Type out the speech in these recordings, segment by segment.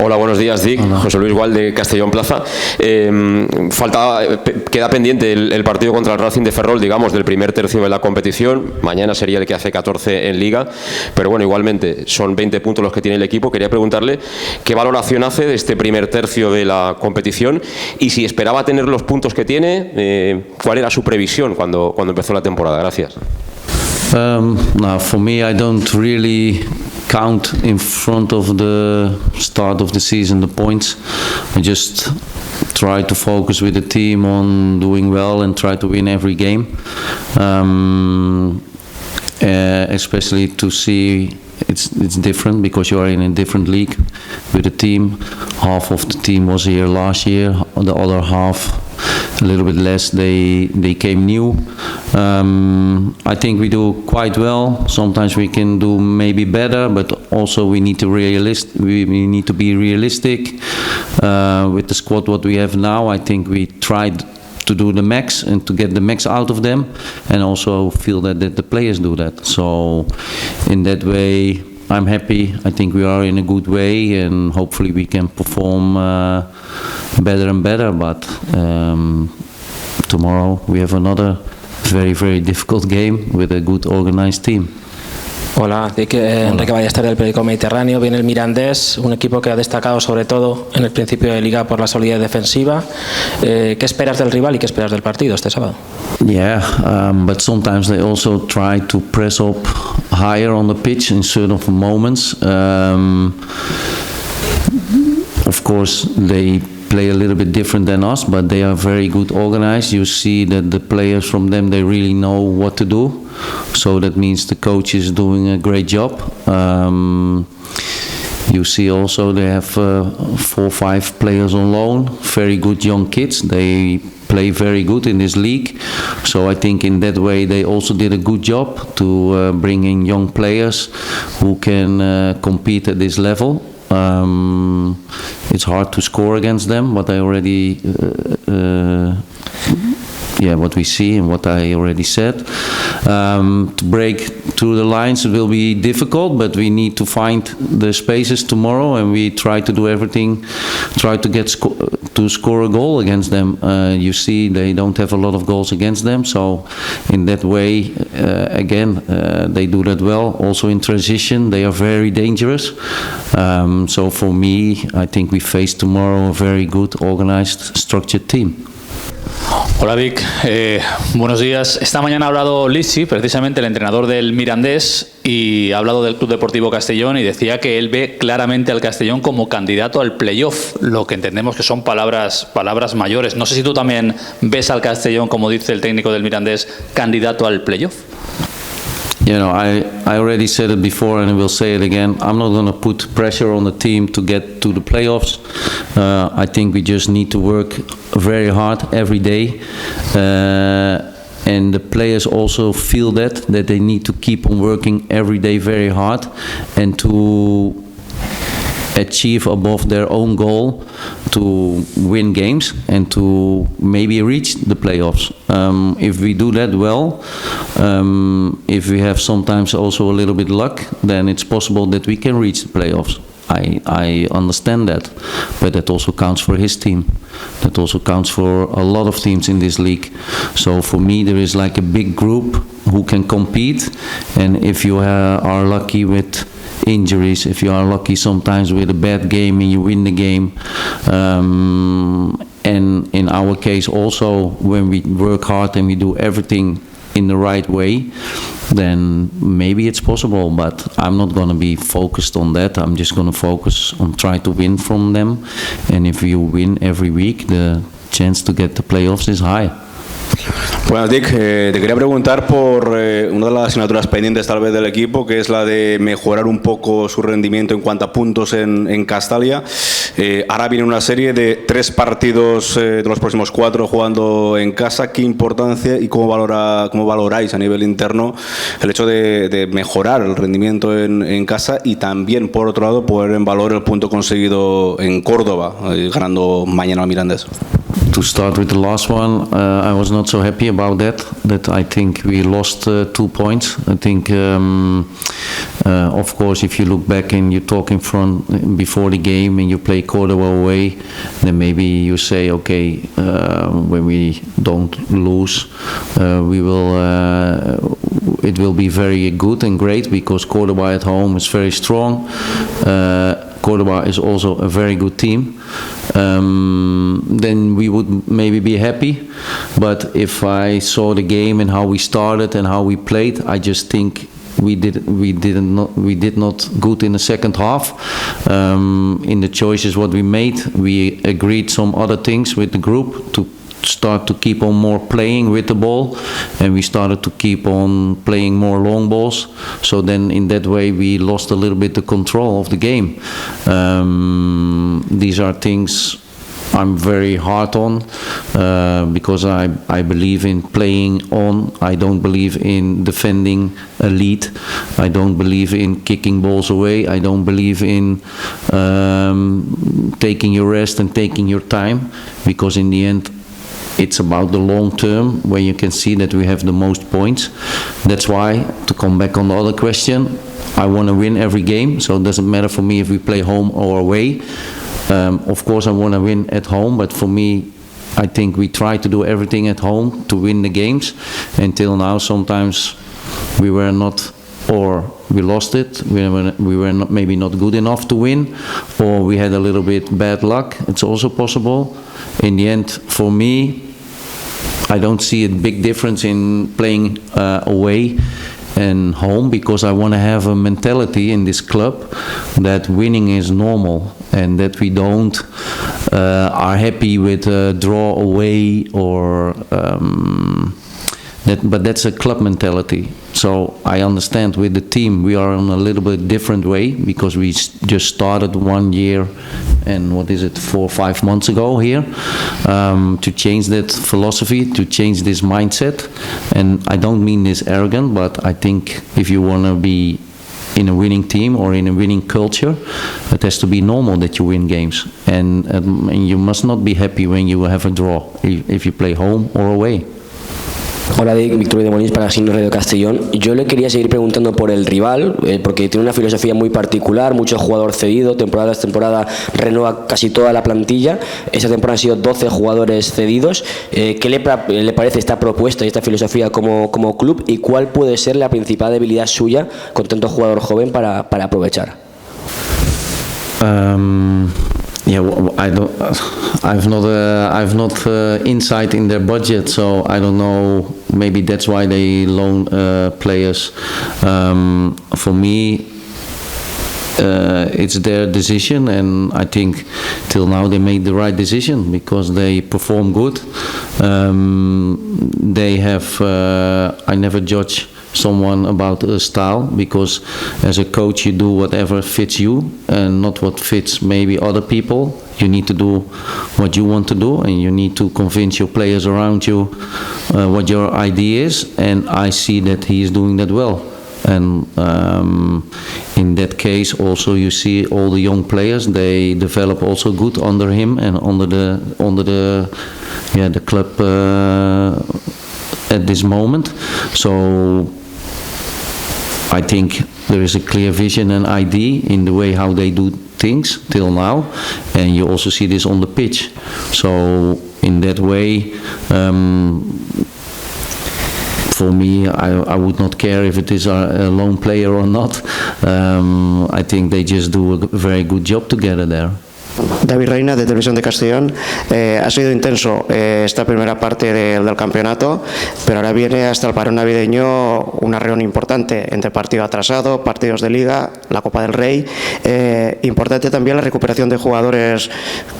Hola, buenos días, Dick. Hola. José Luis Gual de Castellón Plaza. Queda pendiente el partido contra el Racing de Ferrol, digamos, del primer tercio de la competición. Mañana sería el que hace 14 en Liga, pero bueno, igualmente son 20 puntos los que tiene el equipo. Quería preguntarle qué valoración hace de este primer tercio de la competición y si esperaba tener los puntos que tiene, cuál era su previsión cuando empezó la temporada. Gracias. Now, for me, I don't really count in front of the start of the season the points. I just try to focus with the team on doing well and try to win every game. Especially to see it's different because you are in a different league with the team. Half of the team was here last year, the other half a little bit less, they came new. I think we do quite well. Sometimes we can do maybe better, but also we need to we need to be realistic. With the squad what we have now, I think we tried to do the max and to get the max out of them, and also feel that the players do that. So in that way, I'm happy. I think we are in a good way, and hopefully we can perform better and better. But tomorrow we have another very, very difficult game with a good organized team. Hola, Enrique Ballester del periódico Mediterráneo. Viene el Mirandés, un equipo que ha destacado sobre todo en el principio de Liga por la solidez defensiva. ¿Qué esperas del rival y qué esperas del partido este sábado? Yeah, but sometimes they also try to press up higher on the pitch in certain moments. Of course, they play a little bit different than us, but they are very good organized. You see that the players from them, they really know what to do. So that means the coach is doing a great job. You see also they have 4 or 5 players on loan, very good young kids. They play very good in this league. So I think in that way they also did a good job to bring in young players who can compete at this level. It's hard to score against them, but I already what we see and what I already said. To break through the lines it will be difficult, but we need to find the spaces tomorrow, and we try to do everything, try to get to score a goal against them. You see they don't have a lot of goals against them, so in that way again they do that well. Also in transition they are very dangerous. So for me, I think we face tomorrow a very good organized structured team. Hola Vic, buenos días. Esta mañana ha hablado Lisi, precisamente el entrenador del Mirandés, y ha hablado del Club Deportivo Castellón y decía que él ve claramente al Castellón como candidato al playoff, lo que entendemos que son palabras mayores. No sé si tú también ves al Castellón, como dice el técnico del Mirandés, candidato al playoff. You know, I already said it before and I will say it again. I'm not going to put pressure on the team to get to the playoffs. I think we just need to work very hard every day. And the players also feel that they need to keep on working every day very hard and to achieve above their own goal to win games and to maybe reach the playoffs. If we do that well, if we have sometimes also a little bit luck, then it's possible that we can reach the playoffs. I understand that, but that also counts for his team. That also counts for a lot of teams in this league. So for me, there is like a big group who can compete, and if you are lucky with injuries, if you are lucky sometimes with a bad game and you win the game, and in our case also when we work hard and we do everything in the right way, then maybe it's possible, but I'm not going to be focused on that. I'm just going to focus on trying to win from them, and if you win every week, the chance to get the playoffs is high. Bueno, Dick, te quería preguntar por una de las asignaturas pendientes tal vez del equipo, que es la de mejorar un poco su rendimiento en cuanto a puntos en Castalia. Ahora viene una serie de 3 partidos de los próximos 4 jugando en casa. ¿Qué importancia y cómo valoráis a nivel interno el hecho de mejorar el rendimiento en casa y también, por otro lado, poner en valor el punto conseguido en Córdoba, ganando mañana al Mirandés? To start with the last one, I was not so happy about that. That I think we lost 2 points. I think, of course, if you look back and you talk in front before the game and you play Cordoba away, then maybe you say, okay, when we don't lose, we will. It will be very good and great because Cordoba at home is very strong. Cordoba is also a very good team. Then we would maybe be happy. But if I saw the game and how we started and how we played, I just think we did not good in the second half. In the choices what we made, we agreed some other things with the group to start to keep on more playing with the ball, and we started to keep on playing more long balls. So then in that way we lost a little bit the control of the game. These are things I'm very hard on because I believe in playing on. I don't believe in defending a lead. I don't believe in kicking balls away. I don't believe in taking your rest and taking your time, because in the end it's about the long term where you can see that we have the most points. That's why, to come back on the other question, I want to win every game, so it doesn't matter for me if we play home or away. Of course I want to win at home, but for me, I think we try to do everything at home to win the games. Until now, sometimes we were not, or we lost it, we were not, maybe not good enough to win, or we had a little bit bad luck. It's also possible. In the end, for me, I don't see a big difference in playing away and home, because I want to have a mentality in this club that winning is normal and that we don't are happy with a draw away or but that's a club mentality. So I understand with the team we are on a little bit different way, because we just started 1 year and 4 or 5 months ago here to change that philosophy, to change this mindset. And I don't mean this arrogant, but I think if you want to be in a winning team or in a winning culture, it has to be normal that you win games, and you must not be happy when you have a draw if you play home or away. Hola, Víctor de Molins para CD Radio Castellón. Yo le quería seguir preguntando por el rival, porque tiene una filosofía muy particular, mucho jugador cedido, temporada tras temporada renueva casi toda la plantilla. Esta temporada han sido 12 jugadores cedidos. ¿Qué le parece esta propuesta y esta filosofía como club, y cuál puede ser la principal debilidad suya con tanto jugador joven para aprovechar? Yeah, I've not insight in their budget, so I don't know. Maybe that's why they loan players. For me, it's their decision, and I think till now they made the right decision because they perform good. They have. I never judge someone about a style, because as a coach you do whatever fits you and not what fits maybe other people. You need to do what you want to do, and you need to convince your players around you what your idea is, and I see that he is doing that well. And in that case also you see all the young players, they develop also good under him and under the club at this moment. So I think there is a clear vision and idea in the way how they do things till now, and you also see this on the pitch. So in that way, for me, I would not care if it is a lone player or not. I think they just do a very good job together there. David Reina, de Televisión de Castellón. Ha sido intenso esta primera parte del campeonato, pero ahora viene hasta el parón navideño una reunión importante entre partido atrasado, partidos de Liga, la Copa del Rey. Importante también la recuperación de jugadores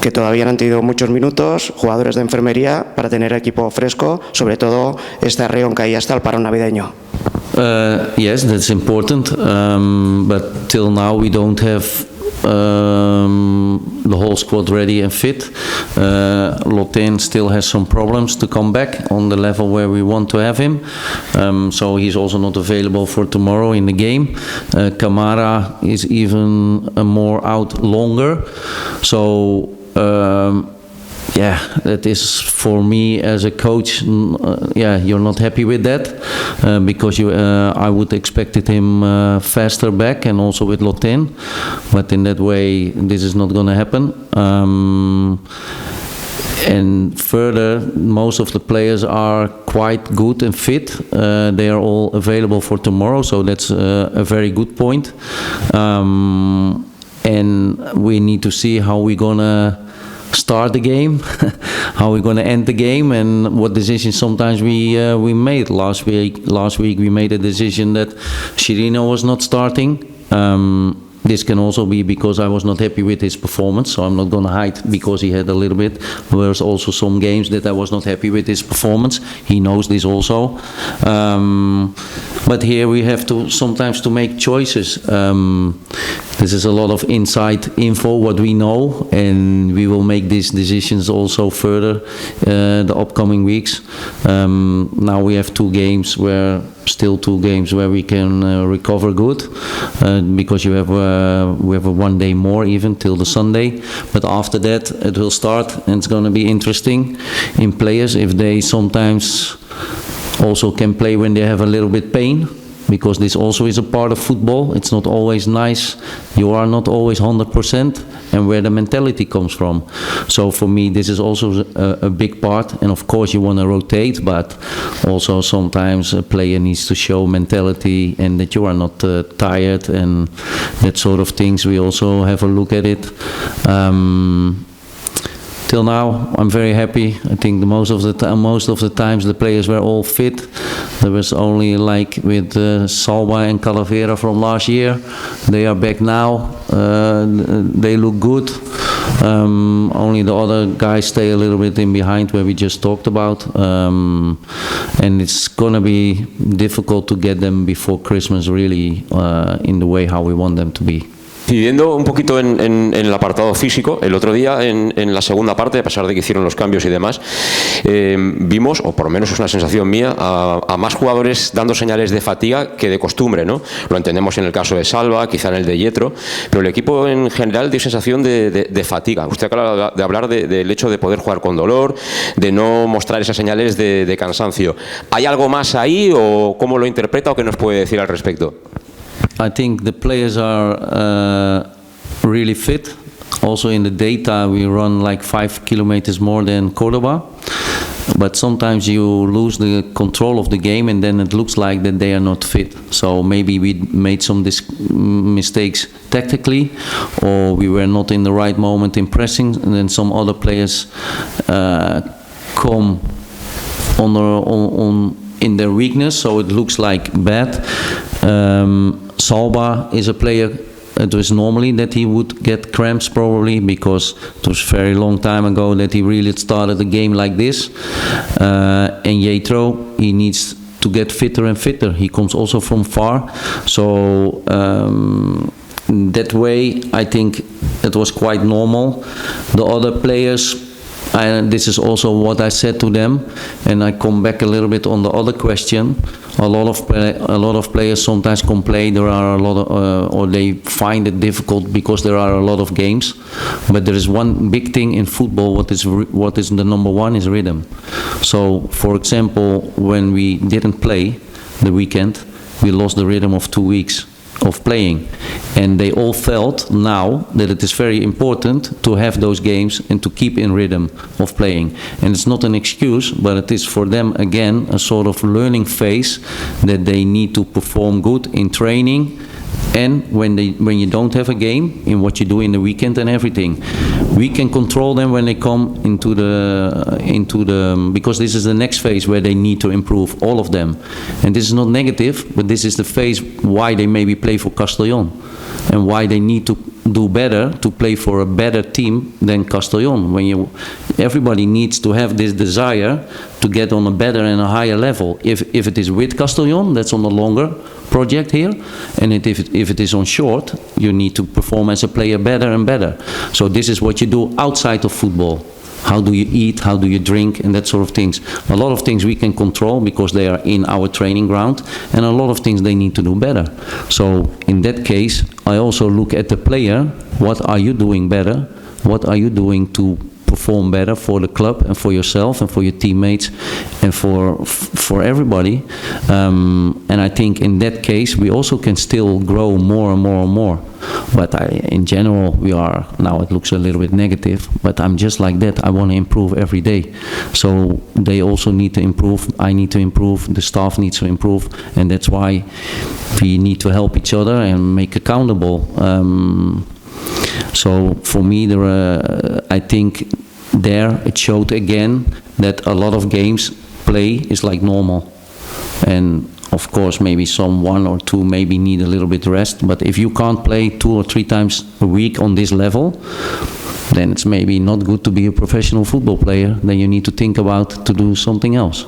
que todavía no han tenido muchos minutos, jugadores de enfermería, para tener equipo fresco, sobre todo esta reunión que hay hasta el parón navideño. Yes, that's important, but till now we don't have the whole squad ready and fit. Lotin still has some problems to come back on the level where we want to have him, so he's also not available for tomorrow in the game. Kamara is even more out longer, so yeah, that is for me as a coach. Yeah, you're not happy with that because I would expected him faster back and also with Lotin, but in that way this is not going to happen. And further, most of the players are quite good and fit. They are all available for tomorrow, so that's a very good point. And we need to see how we're gonna start the game, how we're gonna end the game, and what decisions sometimes we made. Last week we made a decision that Chirino was not starting. This can also be because I was not happy with his performance, so I'm not going to hide because he had a little bit. There's also some games that I was not happy with his performance. He knows this also. But here we have to sometimes to make choices. This is a lot of inside info, what we know, and we will make these decisions also further the upcoming weeks. Now we have still two games where we can recover good because we have a 1 day more even till the Sunday, but after that it will start and it's going to be interesting in players if they sometimes also can play when they have a little bit pain, because this also is a part of football. It's not always nice. You are not always 100%, and where the mentality comes from. So for me, this is also a big part. And of course, you want to rotate, but also sometimes a player needs to show mentality and that you are not tired and that sort of things. We also have a look at it. Till now, I'm very happy. I think most of the times the players were all fit. There was only like with Salva and Calavera from last year. They are back now. They look good. Only the other guys stay a little bit in behind where we just talked about. And it's going to be difficult to get them before Christmas really in the way how we want them to be. Incidiendo un poquito en el apartado físico, el otro día en la segunda parte, a pesar de que hicieron los cambios y demás, vimos, o por lo menos es una sensación mía, a más jugadores dando señales de fatiga que de costumbre, ¿no? Lo entendemos en el caso de Salva, quizá en el de Yetro, pero el equipo en general dio sensación de fatiga. Usted acaba de hablar del hecho de poder jugar con dolor, de no mostrar esas señales de cansancio. ¿Hay algo más ahí o cómo lo interpreta o qué nos puede decir al respecto? I think the players are really fit. Also in the data we run like 5 kilometers more than Cordoba. But sometimes you lose the control of the game and then it looks like that they are not fit. So maybe we made some mistakes tactically, or we were not in the right moment in pressing, and then some other players come in their weakness, so it looks like bad. Salba is a player, it was normally that he would get cramps probably because it was a very long time ago that he really started the game like this. And Yetro, he needs to get fitter and fitter. He comes also from far. So that way I think it was quite normal. The other players, this is also what I said to them, and I come back a little bit on the other question. A lot of players sometimes complain there are a lot of, or they find it difficult because there are a lot of games. But there is one big thing in football. What is the number one is rhythm. So, for example, when we didn't play the weekend, we lost the rhythm of 2 weeks of playing, and they all felt now that it is very important to have those games and to keep in rhythm of playing. And it's not an excuse, but it is for them again a sort of learning phase that they need to perform good in training, and when you don't have a game, in what you do in the weekend and everything. We can control them when they come into the because this is the next phase where they need to improve, all of them. And this is not negative, but this is the phase why they maybe play for Castellón and why they need to do better to play for a better team than Castellón. Everybody needs to have this desire to get on a better and a higher level. If it is with Castellón, that's on the longer project here, and if it is on short, you need to perform as a player better and better. So this is what you do outside of football. How do you eat, how do you drink, and that sort of things. A lot of things we can control because they are in our training ground, and a lot of things they need to do better. So in that case, I also look at the player, what are you doing better? What are you doing to perform better for the club and for yourself and for your teammates and for everybody. And I think in that case we also can still grow more and more and more. But in general, we are, now it looks a little bit negative, but I'm just like that. I want to improve every day. So they also need to improve, I need to improve, the staff needs to improve, and that's why we need to help each other and make accountable. So for me, I think there it showed again that a lot of games play is like normal. And of course, maybe some 1 or 2 maybe need a little bit rest, but if you can't play 2 or 3 times a week on this level, then it's maybe not good to be a professional football player. Then you need to think about to do something else.